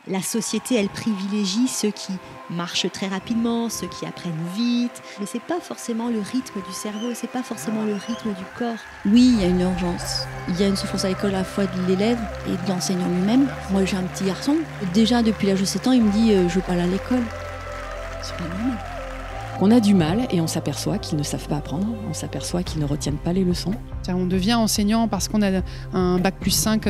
La société, elle privilégie ceux qui marchent très rapidement, ceux qui apprennent vite. Mais c'est pas forcément le rythme du cerveau, c'est pas forcément le rythme du corps. Oui, il y a une urgence. Il y a une souffrance à l'école à la fois de l'élève et de l'enseignant lui-même. Moi, j'ai un petit garçon. Déjà, depuis l'âge de 7 ans, il me dit « je veux pas aller à l'école ». C'est pas normal. On a du mal et on s'aperçoit qu'ils ne savent pas apprendre, on s'aperçoit qu'ils ne retiennent pas les leçons. On devient enseignant parce qu'on a un bac plus 5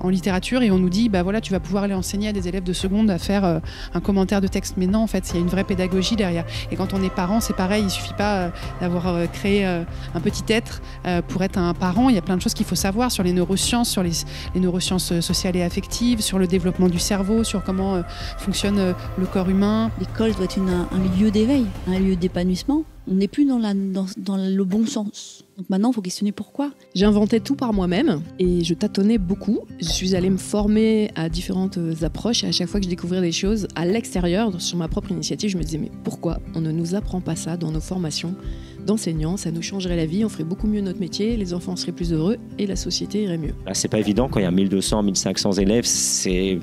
en littérature et on nous dit voilà, tu vas pouvoir aller enseigner à des élèves de seconde à faire un commentaire de texte. Mais non, en fait, il y a une vraie pédagogie derrière. Et quand on est parent, c'est pareil, il ne suffit pas d'avoir créé un petit être pour être un parent. Il y a plein de choses qu'il faut savoir sur les neurosciences, sur les neurosciences sociales et affectives, sur le développement du cerveau, sur comment fonctionne le corps humain. L'école doit être un lieu d'éveil, un lieu d'épanouissement. On n'est plus dans le bon sens. Donc maintenant, il faut questionner pourquoi. J'inventais tout par moi-même et je tâtonnais beaucoup. Je suis allée me former à différentes approches et à chaque fois que je découvrais des choses à l'extérieur, sur ma propre initiative, je me disais mais pourquoi on ne nous apprend pas ça dans nos formations d'enseignants? Ça nous changerait la vie, on ferait beaucoup mieux notre métier, les enfants seraient plus heureux et la société irait mieux. Là, c'est pas évident quand il y a 1200, 1500 élèves, c'est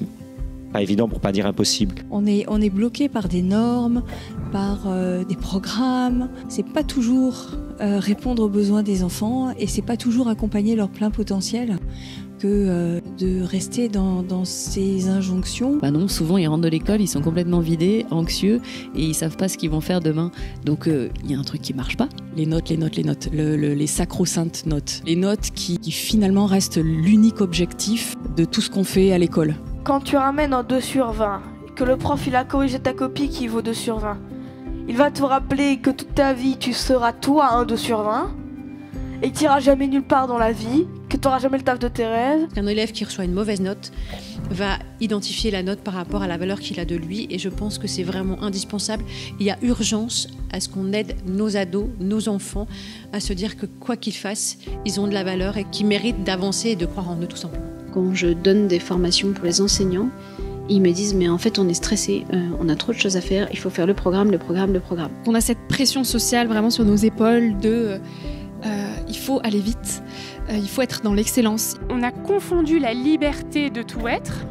pas évident pour pas dire impossible. On est bloqué par des normes, par des programmes. C'est pas toujours répondre aux besoins des enfants et c'est pas toujours accompagner leur plein potentiel que de rester dans ces injonctions. Bah non, souvent ils rentrent de l'école, ils sont complètement vidés, anxieux et ils savent pas ce qu'ils vont faire demain. Donc il y a un truc qui marche pas. Les notes, les sacro-saintes notes. Les notes qui finalement restent l'unique objectif de tout ce qu'on fait à l'école. Quand tu ramènes un 2 sur 20, que le prof il a corrigé ta copie qui vaut 2 sur 20, il va te rappeler que toute ta vie tu seras toi un 2 sur 20 et que tu n'iras jamais nulle part dans la vie, que tu n'auras jamais le taf de tes rêves. Un élève qui reçoit une mauvaise note va identifier la note par rapport à la valeur qu'il a de lui et je pense que c'est vraiment indispensable. Il y a urgence à ce qu'on aide nos ados, nos enfants à se dire que quoi qu'ils fassent, ils ont de la valeur et qu'ils méritent d'avancer et de croire en eux tout simplement. Quand je donne des formations pour les enseignants, ils me disent mais en fait on est stressé, on a trop de choses à faire, il faut faire le programme. On a cette pression sociale vraiment sur nos épaules de il faut aller vite, il faut être dans l'excellence. On a confondu la liberté de tout être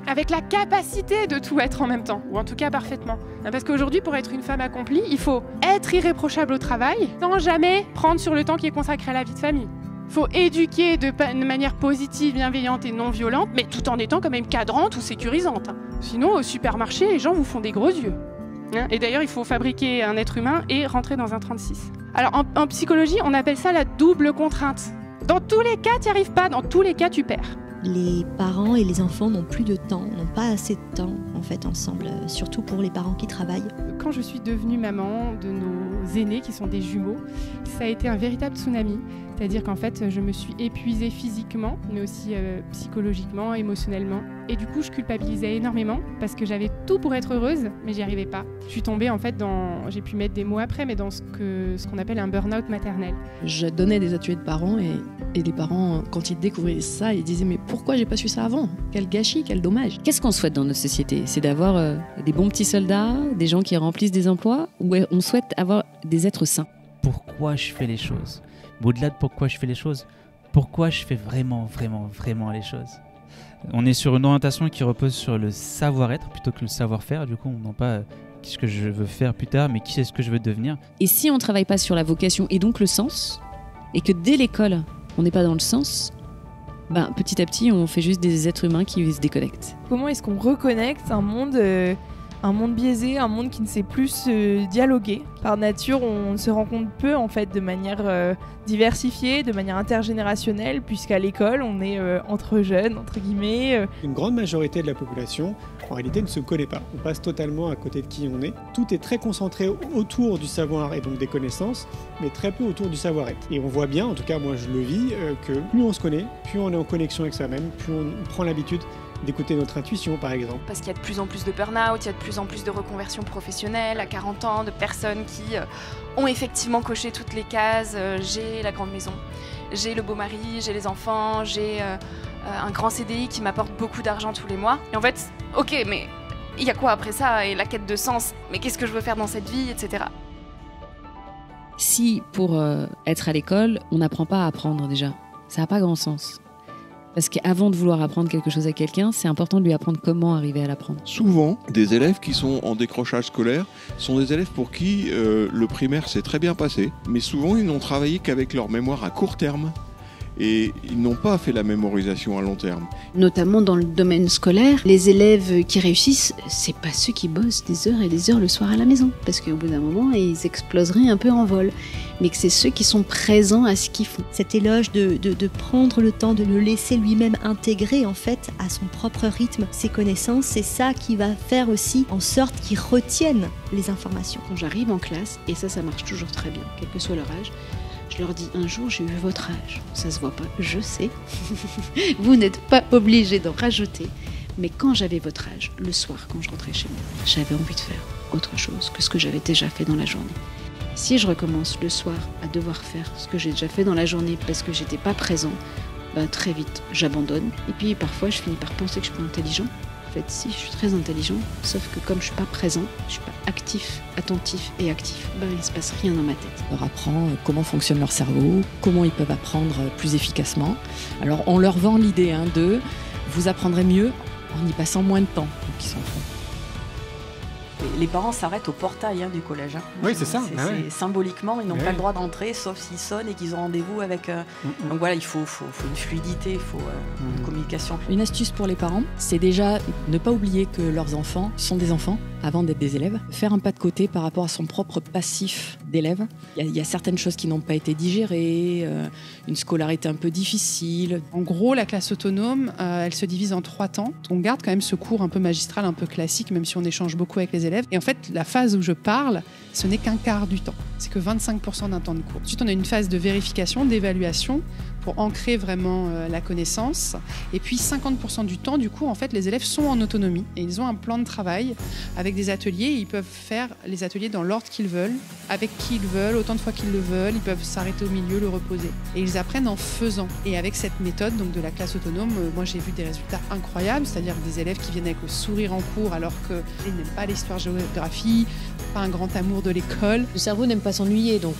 avec la capacité de tout être en même temps, ou en tout cas parfaitement. Parce qu'aujourd'hui, pour être une femme accomplie, il faut être irréprochable au travail sans jamais prendre sur le temps qui est consacré à la vie de famille. Il faut éduquer de manière positive, bienveillante et non violente, mais tout en étant quand même cadrante ou sécurisante. Sinon, au supermarché, les gens vous font des gros yeux. Et d'ailleurs, il faut fabriquer un être humain et rentrer dans un 36. Alors, en psychologie, on appelle ça la double contrainte. Dans tous les cas, tu n'y arrives pas. Dans tous les cas, tu perds. Les parents et les enfants n'ont plus de temps, n'ont pas assez de temps en fait ensemble, surtout pour les parents qui travaillent. Quand je suis devenue maman de nos aînés qui sont des jumeaux, ça a été un véritable tsunami. C'est-à-dire qu'en fait, je me suis épuisée physiquement, mais aussi psychologiquement, émotionnellement. Et du coup, je culpabilisais énormément parce que j'avais tout pour être heureuse, mais j'y arrivais pas. Je suis tombée en fait j'ai pu mettre des mots après, mais dans ce qu'on appelle un burn-out maternel. Je donnais des ateliers de parents et les parents, quand ils découvraient ça, ils disaient mais pourquoi j'ai pas su ça avant? Quel gâchis, quel dommage. Qu'est-ce qu'on souhaite dans notre société? C'est d'avoir des bons petits soldats, des gens qui remplissent des emplois, ou on souhaite avoir des êtres sains? Pourquoi je fais les choses? Au-delà de pourquoi je fais les choses, pourquoi je fais vraiment les choses? On est sur une orientation qui repose sur le savoir-être plutôt que le savoir-faire. Du coup, non pas qu'est-ce que je veux faire plus tard, mais qui est-ce que je veux devenir. Et si on ne travaille pas sur la vocation et donc le sens, et que dès l'école, on n'est pas dans le sens, petit à petit, on fait juste des êtres humains qui se déconnectent. Comment est-ce qu'on reconnecte un monde biaisé, un monde qui ne sait plus se dialoguer? Par nature, on se rencontre peu en fait de manière diversifiée, de manière intergénérationnelle, puisqu'à l'école, on est entre jeunes, entre guillemets. Une grande majorité de la population, en réalité, ne se connaît pas. On passe totalement à côté de qui on est. Tout est très concentré autour du savoir et donc des connaissances, mais très peu autour du savoir-être. Et on voit bien, en tout cas moi je le vis, que plus on se connaît, plus on est en connexion avec soi-même, plus on prend l'habitude d'écouter notre intuition par exemple. Parce qu'il y a de plus en plus de burn-out, il y a de plus en plus de reconversions professionnelles à 40 ans, de personnes qui ont effectivement coché toutes les cases. J'ai la grande maison, j'ai le beau mari, j'ai les enfants, j'ai un grand CDI qui m'apporte beaucoup d'argent tous les mois. Et en fait, ok, mais il y a quoi après ça? Et la quête de sens, mais qu'est-ce que je veux faire dans cette vie, etc. Si pour être à l'école, on n'apprend pas à apprendre déjà, ça n'a pas grand sens. Parce qu'avant de vouloir apprendre quelque chose à quelqu'un, c'est important de lui apprendre comment arriver à l'apprendre. Souvent, des élèves qui sont en décrochage scolaire sont des élèves pour qui le primaire s'est très bien passé, mais souvent ils n'ont travaillé qu'avec leur mémoire à court terme. Et ils n'ont pas fait la mémorisation à long terme. Notamment dans le domaine scolaire, les élèves qui réussissent, c'est pas ceux qui bossent des heures et des heures le soir à la maison, parce qu'au bout d'un moment, ils exploseraient un peu en vol. Mais que c'est ceux qui sont présents à ce qu'ils font. Cet éloge de prendre le temps de le laisser lui-même intégrer en fait à son propre rythme ses connaissances, c'est ça qui va faire aussi en sorte qu'ils retiennent les informations. Quand j'arrive en classe, et ça marche toujours très bien, quel que soit leur âge, je leur dis un jour j'ai eu votre âge. Ça se voit pas, je sais. Vous n'êtes pas obligés d'en rajouter. Mais quand j'avais votre âge, le soir quand je rentrais chez moi, j'avais envie de faire autre chose que ce que j'avais déjà fait dans la journée. Si je recommence le soir à devoir faire ce que j'ai déjà fait dans la journée parce que j'étais pas présent, très vite j'abandonne. Et puis parfois je finis par penser que je suis pas intelligent. En fait, si, je suis très intelligent, sauf que comme je suis pas présent, je suis pas actif, attentif et actif, il se passe rien dans ma tête. On leur apprend comment fonctionne leur cerveau, comment ils peuvent apprendre plus efficacement. Alors on leur vend l'idée de vous apprendrez mieux en y passant moins de temps, donc ils s'en font. Les parents s'arrêtent au portail du collège. Oui, c'est ça. Symboliquement, ils n'ont pas le droit d'entrer, sauf s'ils sonnent et qu'ils ont rendez-vous avec... Donc voilà, il faut une fluidité, il faut une communication. Une astuce pour les parents, c'est déjà ne pas oublier que leurs enfants sont des enfants avant d'être des élèves. Faire un pas de côté par rapport à son propre passif d'élève. Il y a certaines choses qui n'ont pas été digérées, une scolarité un peu difficile. En gros, la classe autonome, elle se divise en 3 temps. On garde quand même ce cours un peu magistral, un peu classique, même si on échange beaucoup avec les élèves. Et en fait, la phase où je parle, ce n'est qu'un quart du temps. C'est que 25% d'un temps de cours. Ensuite, on a une phase de vérification, d'évaluation, pour ancrer vraiment la connaissance. Et puis 50% du temps, du coup, en fait, les élèves sont en autonomie et ils ont un plan de travail avec des ateliers. Et ils peuvent faire les ateliers dans l'ordre qu'ils veulent, avec qui ils veulent, autant de fois qu'ils le veulent. Ils peuvent s'arrêter au milieu, le reposer. Et ils apprennent en faisant. Et avec cette méthode donc de la classe autonome, moi j'ai vu des résultats incroyables, c'est-à-dire des élèves qui viennent avec le sourire en cours alors qu'ils n'aiment pas l'histoire-géographie, pas un grand amour de l'école. Le cerveau n'aime pas s'ennuyer, donc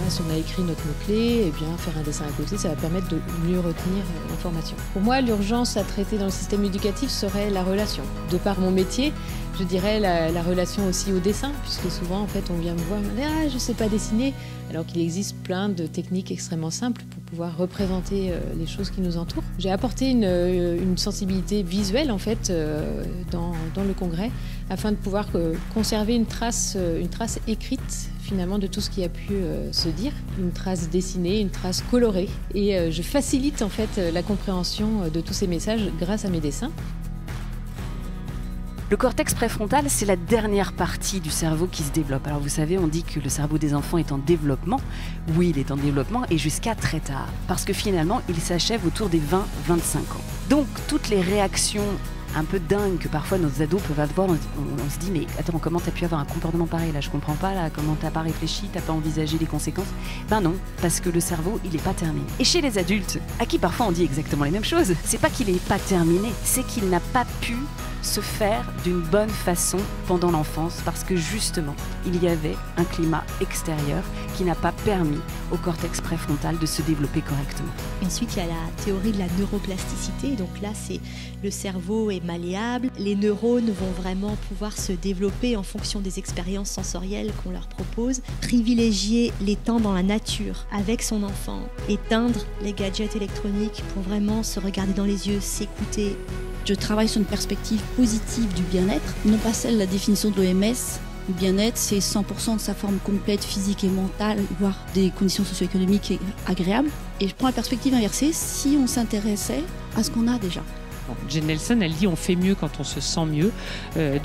si on a écrit notre mot-clé, eh bien faire un dessin à côté, ça va permettre de mieux retenir l'information. Pour moi, l'urgence à traiter dans le système éducatif serait la relation. De par mon métier, je dirais la relation aussi au dessin, puisque souvent, en fait, on vient me voir, on me dit « Ah, je sais pas dessiner », alors qu'il existe plein de techniques extrêmement simples pour pouvoir représenter les choses qui nous entourent. J'ai apporté une sensibilité visuelle, en fait, dans le congrès, afin de pouvoir conserver une trace écrite, finalement, de tout ce qui a pu se dire, une trace dessinée, une trace colorée. Et je facilite, en fait, la compréhension de tous ces messages grâce à mes dessins. Le cortex préfrontal, c'est la dernière partie du cerveau qui se développe. Alors vous savez, on dit que le cerveau des enfants est en développement. Oui, il est en développement et jusqu'à très tard. Parce que finalement, il s'achève autour des 20-25 ans. Donc, toutes les réactions un peu dingues que parfois nos ados peuvent avoir, on se dit mais attends, comment t'as pu avoir un comportement pareil là, je comprends pas là, comment t'as pas réfléchi, t'as pas envisagé les conséquences. Ben non, parce que le cerveau il est pas terminé. Et chez les adultes, à qui parfois on dit exactement les mêmes choses, c'est pas qu'il est pas terminé, c'est qu'il n'a pas pu se faire d'une bonne façon pendant l'enfance parce que justement il y avait un climat extérieur qui n'a pas permis au cortex préfrontal de se développer correctement. Ensuite il y a la théorie de la neuroplasticité, donc là c'est le cerveau est malléable, les neurones vont vraiment pouvoir se développer en fonction des expériences sensorielles qu'on leur propose, privilégier les temps dans la nature avec son enfant, éteindre les gadgets électroniques pour vraiment se regarder dans les yeux, s'écouter. Je travaille sur une perspective positive du bien-être, non pas celle de la définition de l'OMS. Le bien-être, c'est 100% de sa forme complète, physique et mentale, voire des conditions socio-économiques agréables. Et je prends la perspective inversée, si on s'intéressait à ce qu'on a déjà. Jane Nelson, elle dit on fait mieux quand on se sent mieux.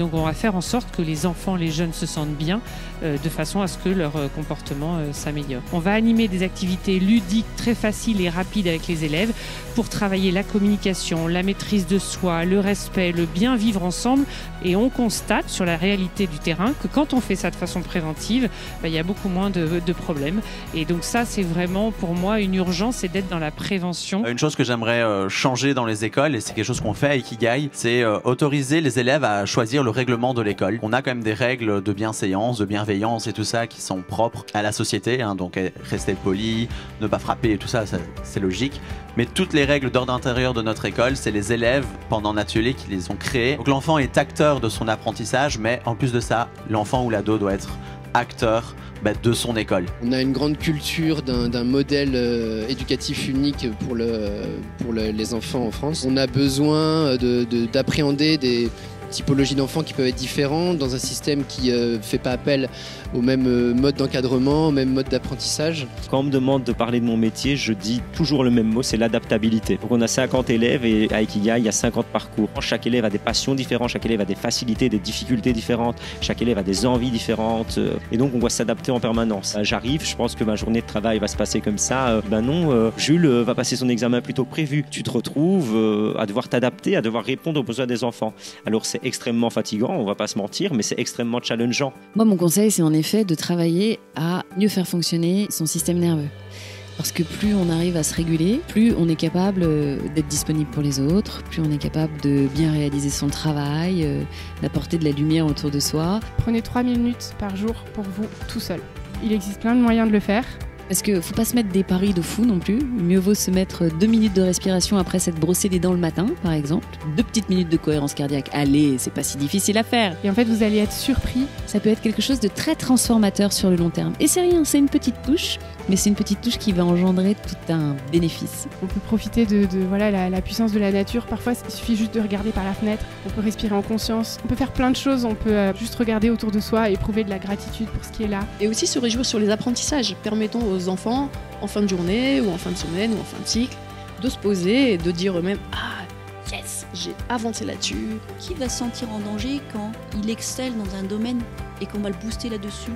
Donc on va faire en sorte que les enfants, les jeunes se sentent bien de façon à ce que leur comportement s'améliore. On va animer des activités ludiques très faciles et rapides avec les élèves pour travailler la communication, la maîtrise de soi, le respect, le bien vivre ensemble. Et on constate sur la réalité du terrain que quand on fait ça de façon préventive, il y a beaucoup moins de problèmes. Et donc ça, c'est vraiment pour moi une urgence, c'est d'être dans la prévention. Une chose que j'aimerais changer dans les écoles, et c'est quelque chose qu'on fait à Ikigai, c'est autoriser les élèves à choisir le règlement de l'école. On a quand même des règles de bienséance, de bienveillance et tout ça qui sont propres à la société, hein, donc rester poli, ne pas frapper et tout ça, c'est logique. Mais toutes les règles d'ordre intérieur de notre école, c'est les élèves pendant l'atelier qui les ont créées. Donc l'enfant est acteur de son apprentissage, mais en plus de ça, l'enfant ou l'ado doit être acteur de son école. On a une grande culture d'un modèle éducatif unique pour les enfants en France. On a besoin d'appréhender des typologies d'enfants qui peuvent être différents dans un système qui ne fait pas appel au même mode d'encadrement, au même mode d'apprentissage. Quand on me demande de parler de mon métier, je dis toujours le même mot, c'est l'adaptabilité. Donc on a 50 élèves et à Ikigai, il y a 50 parcours. Chaque élève a des passions différentes, chaque élève a des facilités, des difficultés différentes, chaque élève a des envies différentes. Et donc on doit s'adapter en permanence. J'arrive, je pense que ma journée de travail va se passer comme ça. Jules va passer son examen plus tôt que prévu. Tu te retrouves à devoir t'adapter, à devoir répondre aux besoins des enfants. Alors c'est extrêmement fatigant, on va pas se mentir, mais c'est extrêmement challengeant. Moi, mon conseil, c'est en effet de travailler à mieux faire fonctionner son système nerveux. Parce que plus on arrive à se réguler, plus on est capable d'être disponible pour les autres, plus on est capable de bien réaliser son travail, d'apporter de la lumière autour de soi. Prenez 3 minutes par jour pour vous tout seul. Il existe plein de moyens de le faire. Parce qu'il ne faut pas se mettre des paris de fou non plus. Mieux vaut se mettre 2 minutes de respiration après s'être brossé les dents le matin, par exemple. 2 petites minutes de cohérence cardiaque. Allez, c'est pas si difficile à faire. Et en fait, vous allez être surpris. Ça peut être quelque chose de très transformateur sur le long terme. Et c'est rien, c'est une petite touche, mais c'est une petite touche qui va engendrer tout un bénéfice. On peut profiter de la puissance de la nature. Parfois, il suffit juste de regarder par la fenêtre. On peut respirer en conscience. On peut faire plein de choses. On peut juste regarder autour de soi et éprouver de la gratitude pour ce qui est là. Et aussi se réjouir sur les apprentissages. Permettons aux enfants, en fin de journée ou en fin de semaine ou en fin de cycle, de se poser et de dire eux-mêmes « Ah, yes, j'ai avancé là-dessus ». Qui va se sentir en danger quand il excelle dans un domaine et qu'on va le booster là-dessus?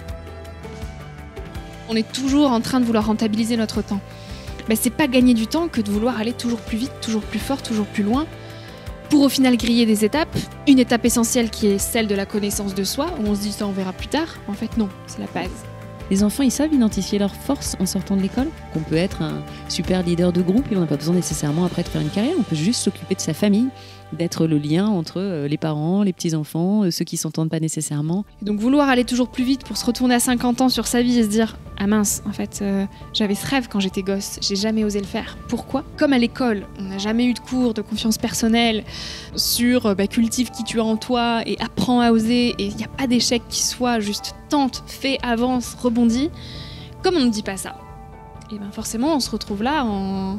On est toujours en train de vouloir rentabiliser notre temps. C'est pas gagner du temps que de vouloir aller toujours plus vite, toujours plus fort, toujours plus loin, pour au final griller des étapes. Une étape essentielle qui est celle de la connaissance de soi, où on se dit ça on verra plus tard. En fait non, c'est la base. Les enfants, ils savent identifier leurs forces en sortant de l'école. Qu'on peut être un super leader de groupe et on n'a pas besoin nécessairement après de faire une carrière. On peut juste s'occuper de sa famille, d'être le lien entre les parents, les petits-enfants, ceux qui ne s'entendent pas nécessairement. Et donc vouloir aller toujours plus vite pour se retourner à 50 ans sur sa vie et se dire « Ah mince, en fait, j'avais ce rêve quand j'étais gosse, j'ai jamais osé le faire. Pourquoi ?» Comme à l'école, on n'a jamais eu de cours de confiance personnelle sur cultive qui tu as en toi et apprends à oser, et il n'y a pas d'échec qui soit juste tente, fais, avance, rebondis. Comme on ne dit pas ça, et forcément on se retrouve là en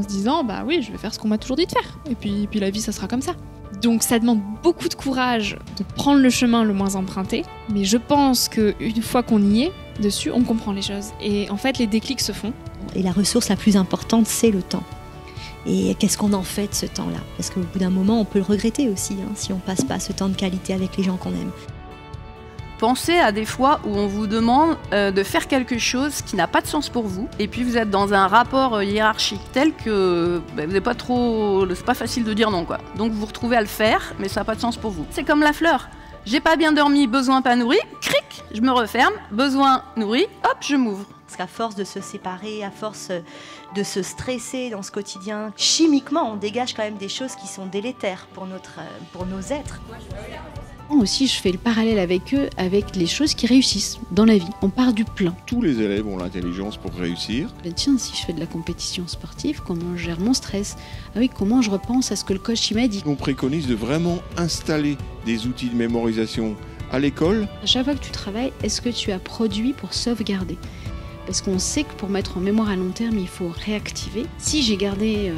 se disant « Bah oui, je vais faire ce qu'on m'a toujours dit de faire. Et puis la vie, ça sera comme ça. » Donc ça demande beaucoup de courage de prendre le chemin le moins emprunté. Mais je pense qu'une fois qu'on y est dessus, on comprend les choses. Et en fait, les déclics se font. Et la ressource la plus importante, c'est le temps. Et qu'est-ce qu'on en fait de ce temps-là? Parce qu'au bout d'un moment, on peut le regretter aussi, si on passe pas ce temps de qualité avec les gens qu'on aime. Pensez à des fois où on vous demande de faire quelque chose qui n'a pas de sens pour vous, et puis vous êtes dans un rapport hiérarchique tel que vous n'êtes pas trop, c'est pas facile de dire non quoi. Donc vous vous retrouvez à le faire, mais ça n'a pas de sens pour vous. C'est comme la fleur. J'ai pas bien dormi, besoin pas nourri, cric, je me referme, besoin nourri, hop, je m'ouvre. Parce qu'à force de se séparer, à force de se stresser dans ce quotidien, chimiquement, on dégage quand même des choses qui sont délétères pour nos êtres. Aussi, je fais le parallèle avec eux, avec les choses qui réussissent dans la vie. On part du plein. Tous les élèves ont l'intelligence pour réussir. Tiens, si je fais de la compétition sportive, comment je gère mon stress? Ah oui, comment je repense à ce que le coach m'a dit? On préconise de vraiment installer des outils de mémorisation à l'école. À chaque fois que tu travailles, est-ce que tu as produit pour sauvegarder? Parce qu'on sait que pour mettre en mémoire à long terme, il faut réactiver. Si j'ai gardé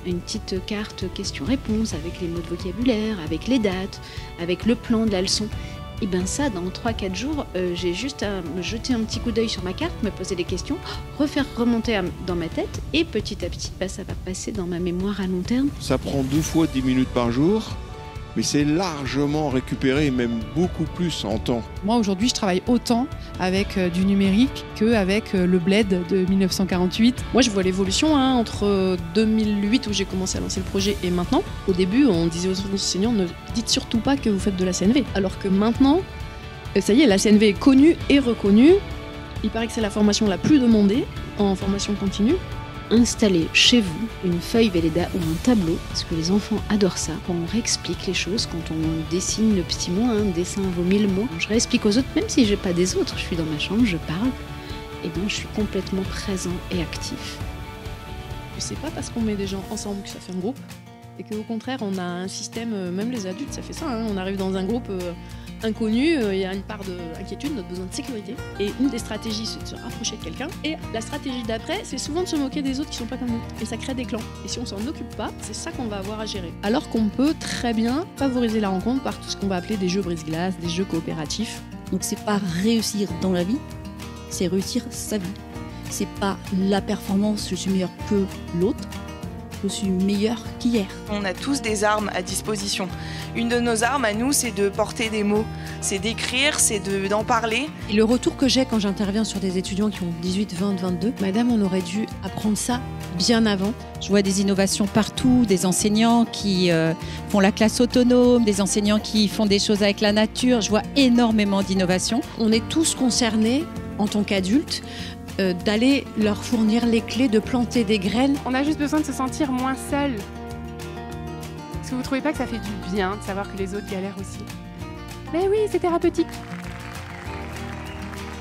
une petite carte questions-réponses avec les mots de vocabulaire, avec les dates, avec le plan de la leçon, et bien ça, dans 3-4 jours, j'ai juste à me jeter un petit coup d'œil sur ma carte, me poser des questions, refaire remonter dans ma tête, et petit à petit, ça va passer dans ma mémoire à long terme. Ça prend 2 fois 10 minutes par jour. Mais c'est largement récupéré, même beaucoup plus en temps. Moi, aujourd'hui, je travaille autant avec du numérique qu'avec le bled de 1948. Moi, je vois l'évolution entre 2008, où j'ai commencé à lancer le projet, et maintenant. Au début, on disait aux enseignants, ne dites surtout pas que vous faites de la CNV. Alors que maintenant, ça y est, la CNV est connue et reconnue. Il paraît que c'est la formation la plus demandée en formation continue. installer chez vous une feuille Velleda ou un tableau, parce que les enfants adorent ça, quand on réexplique les choses, quand on dessine le petit mot, un dessin vaut 1000 mots, je réexplique aux autres, même si j'ai pas des autres, je suis dans ma chambre, je parle, et bien je suis complètement présent et actif. C'est pas parce qu'on met des gens ensemble que ça fait un groupe, et qu'au contraire on a un système, même les adultes ça fait ça, hein, on arrive dans un groupe inconnu, il y a une part d'inquiétude, notre besoin de sécurité, et une des stratégies c'est de se rapprocher de quelqu'un, et la stratégie d'après c'est souvent de se moquer des autres qui sont pas comme nous, et ça crée des clans, et si on s'en occupe pas, c'est ça qu'on va avoir à gérer. Alors qu'on peut très bien favoriser la rencontre par tout ce qu'on va appeler des jeux brise-glace, des jeux coopératifs. Donc c'est pas réussir dans la vie, c'est réussir sa vie. C'est pas la performance, je suis meilleur que l'autre, je suis meilleur qu'hier. On a tous des armes à disposition. Une de nos armes à nous, c'est de porter des mots, c'est d'écrire, c'est d'en parler. Et le retour que j'ai quand j'interviens sur des étudiants qui ont 18, 20, 22, madame, on aurait dû apprendre ça bien avant. Je vois des innovations partout, des enseignants qui font la classe autonome, des enseignants qui font des choses avec la nature. Je vois énormément d'innovations. On est tous concernés en tant qu'adultes d'aller leur fournir les clés de planter des graines. On a juste besoin de se sentir moins seul. Est-ce que vous ne trouvez pas que ça fait du bien de savoir que les autres galèrent aussi? Mais oui, c'est thérapeutique.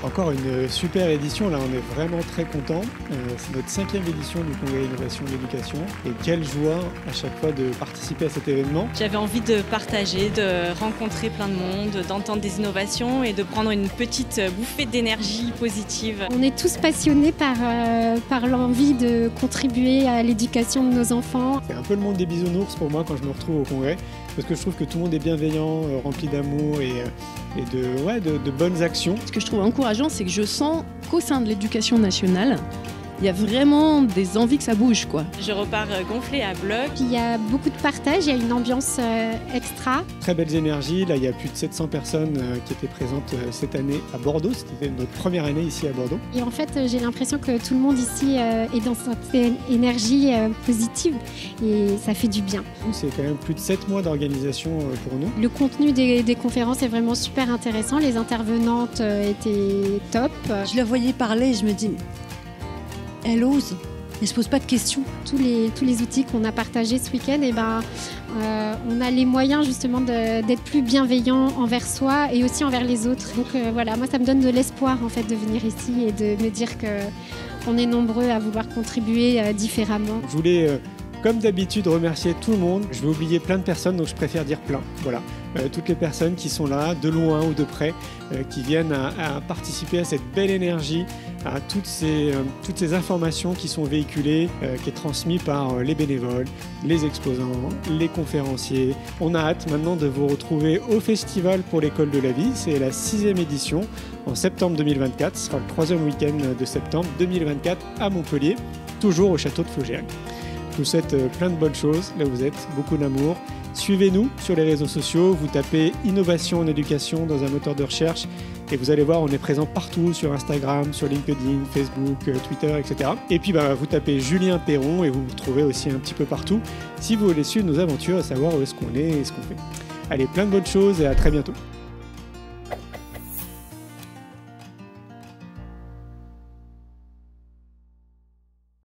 Encore une super édition, là on est vraiment très contents. C'est notre 5e édition du Congrès Innovation de l'Éducation. Et quelle joie à chaque fois de participer à cet événement. J'avais envie de partager, de rencontrer plein de monde, d'entendre des innovations et de prendre une petite bouffée d'énergie positive. On est tous passionnés par l'envie de contribuer à l'éducation de nos enfants. C'est un peu le monde des bisounours pour moi quand je me retrouve au Congrès. Parce que je trouve que tout le monde est bienveillant, rempli d'amour et de bonnes actions. Ce que je trouve encourageant, c'est que je sens qu'au sein de l'éducation nationale, il y a vraiment des envies que ça bouge, quoi. Je repars gonflée à bloc. Il y a beaucoup de partage, il y a une ambiance extra. Très belles énergies. Là, il y a plus de 700 personnes qui étaient présentes cette année à Bordeaux. C'était notre première année ici à Bordeaux. Et en fait, j'ai l'impression que tout le monde ici est dans cette énergie positive et ça fait du bien. C'est quand même plus de 7 mois d'organisation pour nous. Le contenu des conférences est vraiment super intéressant. Les intervenantes étaient top. Je la voyais parler et je me dis... Elle ose, elle se pose pas de questions. Tous les outils qu'on a partagés ce week-end, on a les moyens justement d'être plus bienveillant envers soi et aussi envers les autres. Donc voilà, moi ça me donne de l'espoir en fait de venir ici et de me dire qu'on est nombreux à vouloir contribuer différemment. Je voulais comme d'habitude remercier tout le monde. Je vais oublier plein de personnes donc je préfère dire plein. Voilà. Toutes les personnes qui sont là, de loin ou de près, qui viennent à participer à cette belle énergie, à toutes ces informations qui sont véhiculées, qui est transmise par les bénévoles, les exposants, les conférenciers. On a hâte maintenant de vous retrouver au festival pour l'école de la vie. C'est la 6e édition en septembre 2024. Ce sera le 3e week-end de septembre 2024 à Montpellier, toujours au château de Flogéac. Je vous souhaite plein de bonnes choses, là où vous êtes, beaucoup d'amour. Suivez-nous sur les réseaux sociaux, vous tapez Innovation en éducation dans un moteur de recherche et vous allez voir, on est présent partout sur Instagram, sur LinkedIn, Facebook, Twitter, etc. Et puis vous tapez Julien Perron et vous vous trouvez aussi un petit peu partout si vous voulez suivre nos aventures, à savoir où est-ce qu'on est et ce qu'on fait. Allez, plein de bonnes choses et à très bientôt.